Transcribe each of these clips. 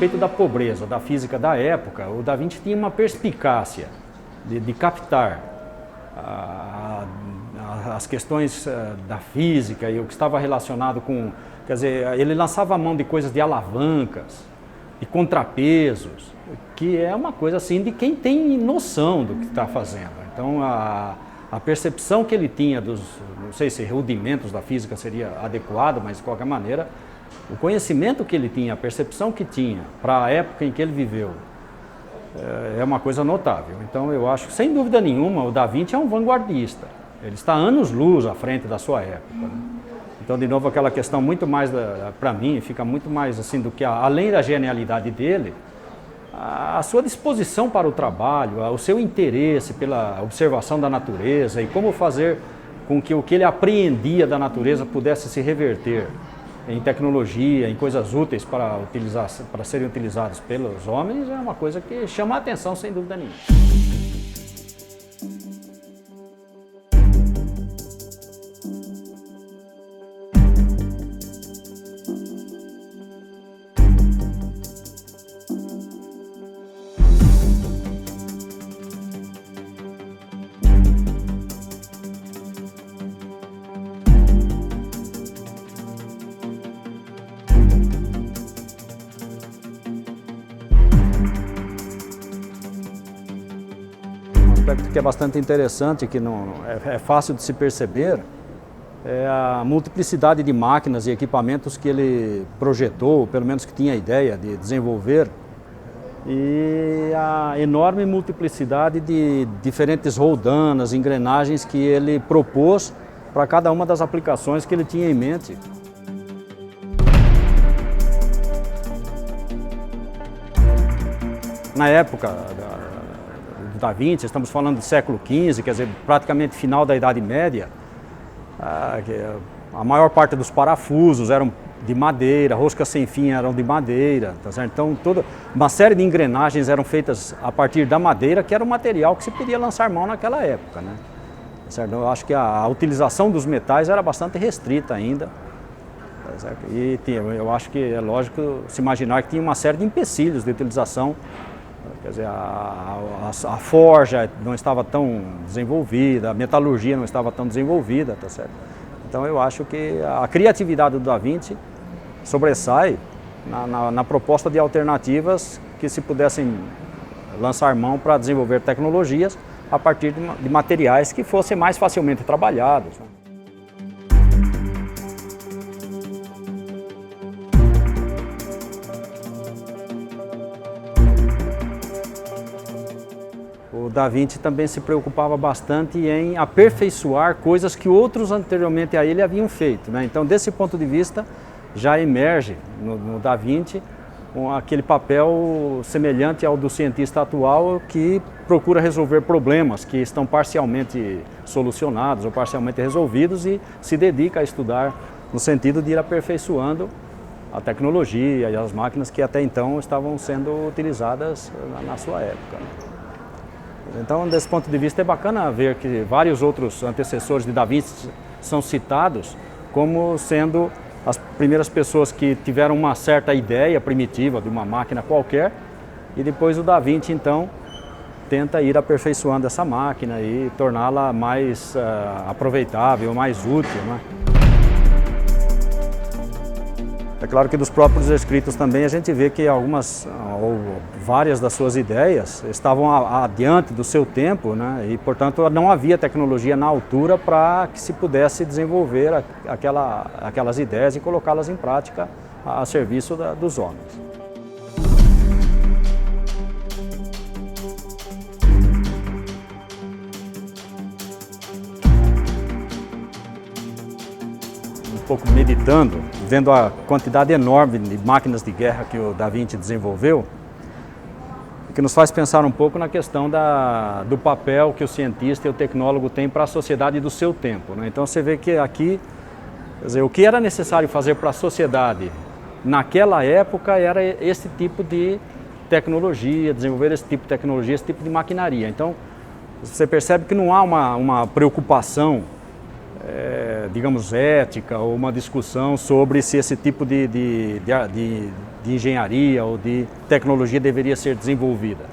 despeito da pobreza da física da época, o Da Vinci tinha uma perspicácia de captar as questões da física e o que estava relacionado com... Quer dizer, ele lançava a mão de coisas de alavancas, de contrapesos, que é uma coisa assim de quem tem noção do que está fazendo. Então, a percepção que ele tinha dos, não sei se rudimentos da física seria adequado, mas de qualquer maneira, o conhecimento que ele tinha, a percepção que tinha para a época em que ele viveu, é uma coisa notável. Então eu acho que, sem dúvida nenhuma, o Da Vinci é um vanguardista. Ele está anos-luz à frente da sua época, né? Então, de novo, aquela questão muito mais, para mim, fica muito mais assim do que, além da genialidade dele, a sua disposição para o trabalho, o seu interesse pela observação da natureza e como fazer com que o que ele apreendia da natureza pudesse se reverter em tecnologia, em coisas úteis para serem utilizadas pelos homens, é uma coisa que chama a atenção, sem dúvida nenhuma. Um aspecto que é bastante interessante, que é fácil de se perceber, é a multiplicidade de máquinas e equipamentos que ele projetou, pelo menos que tinha a ideia de desenvolver, e a enorme multiplicidade de diferentes roldanas, engrenagens que ele propôs para cada uma das aplicações que ele tinha em mente. Na época do Da Vinci, estamos falando do século XV, quer dizer, praticamente final da Idade Média, a maior parte dos parafusos eram de madeira, roscas sem fim eram de madeira, tá certo? Então toda uma série de engrenagens eram feitas a partir da madeira, que era o material que se podia lançar mão naquela época, né? Tá certo? Eu acho que a utilização dos metais era bastante restrita ainda, tá certo? E eu acho que é lógico se imaginar que tinha uma série de empecilhos de utilização. Quer dizer, a forja não estava tão desenvolvida, a metalurgia não estava tão desenvolvida, tá certo? Então eu acho que a criatividade do Da Vinci sobressai na proposta de alternativas que se pudessem lançar mão para desenvolver tecnologias a partir de materiais que fossem mais facilmente trabalhados, né? O Da Vinci também se preocupava bastante em aperfeiçoar coisas que outros anteriormente a ele haviam feito, né? Então, desse ponto de vista, já emerge no Da Vinci aquele papel semelhante ao do cientista atual que procura resolver problemas que estão parcialmente solucionados ou parcialmente resolvidos e se dedica a estudar no sentido de ir aperfeiçoando a tecnologia e as máquinas que até então estavam sendo utilizadas na sua época, né? Então, desse ponto de vista, é bacana ver que vários outros antecessores de Da Vinci são citados como sendo as primeiras pessoas que tiveram uma certa ideia primitiva de uma máquina qualquer, e depois o Da Vinci, então, tenta ir aperfeiçoando essa máquina e torná-la mais aproveitável, mais útil, né? É claro que dos próprios escritos também a gente vê que algumas ou várias das suas ideias estavam adiante do seu tempo, né? E, portanto, não havia tecnologia na altura para que se pudesse desenvolver aquelas ideias e colocá-las em prática a serviço dos homens. Um pouco meditando, vendo a quantidade enorme de máquinas de guerra que o Da Vinci desenvolveu, que nos faz pensar um pouco na questão do papel que o cientista e o tecnólogo têm para a sociedade do seu tempo, né? Então você vê que aqui, quer dizer, o que era necessário fazer para a sociedade naquela época era esse tipo de tecnologia, desenvolver esse tipo de tecnologia, esse tipo de maquinaria. Então você percebe que não há uma preocupação digamos, ética ou uma discussão sobre se esse tipo de de engenharia ou de tecnologia deveria ser desenvolvida.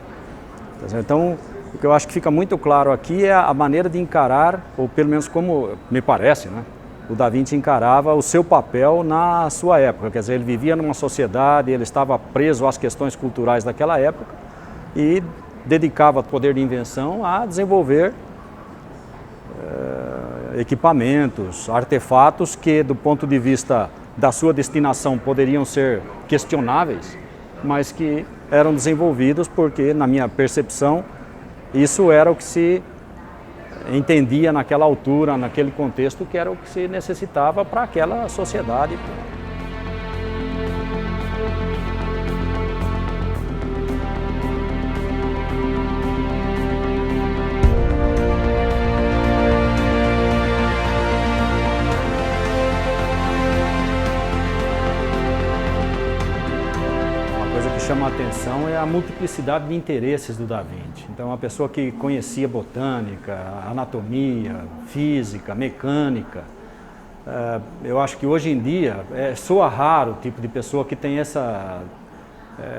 Então, o que eu acho que fica muito claro aqui é a maneira de encarar, ou pelo menos como me parece, né? O Da Vinci encarava o seu papel na sua época, quer dizer, ele vivia numa sociedade, ele estava preso às questões culturais daquela época e dedicava poder de invenção a desenvolver equipamentos, artefatos que, do ponto de vista da sua destinação, poderiam ser questionáveis, mas que eram desenvolvidos porque, na minha percepção, isso era o que se entendia naquela altura, naquele contexto, que era o que se necessitava para aquela sociedade. Chama a atenção é a multiplicidade de interesses do Da Vinci. Então, uma pessoa que conhecia botânica, anatomia, física, mecânica. Eu acho que hoje em dia soa raro o tipo de pessoa que tem essa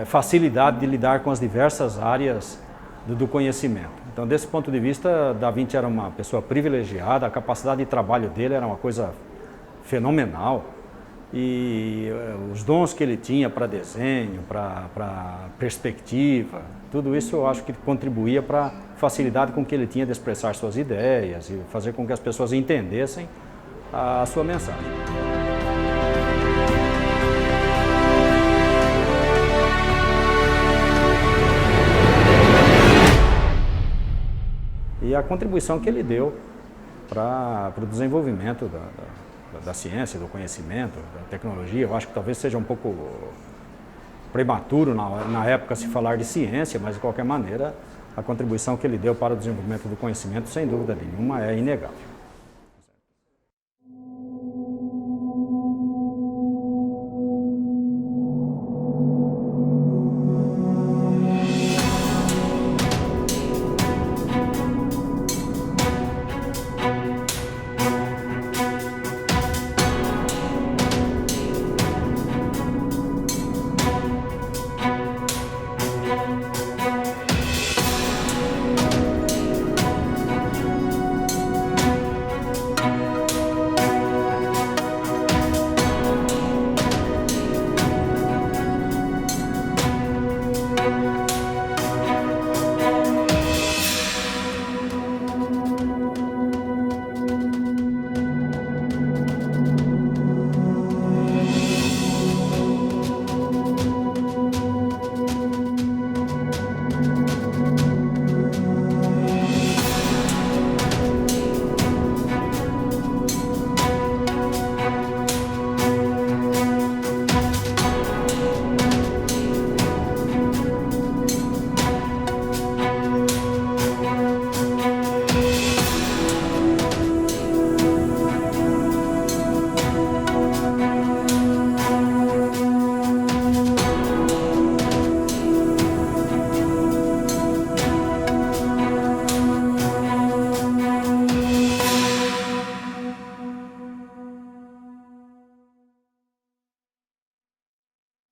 facilidade de lidar com as diversas áreas do conhecimento. Então, desse ponto de vista, Da Vinci era uma pessoa privilegiada, a capacidade de trabalho dele era uma coisa fenomenal. E os dons que ele tinha para desenho, para perspectiva, tudo isso eu acho que contribuía para a facilidade com que ele tinha de expressar suas ideias e fazer com que as pessoas entendessem a sua mensagem. E a contribuição que ele deu para o desenvolvimento da ciência, do conhecimento, da tecnologia. Eu acho que talvez seja um pouco prematuro na época se falar de ciência, mas de qualquer maneira a contribuição que ele deu para o desenvolvimento do conhecimento, sem dúvida nenhuma, é inegável.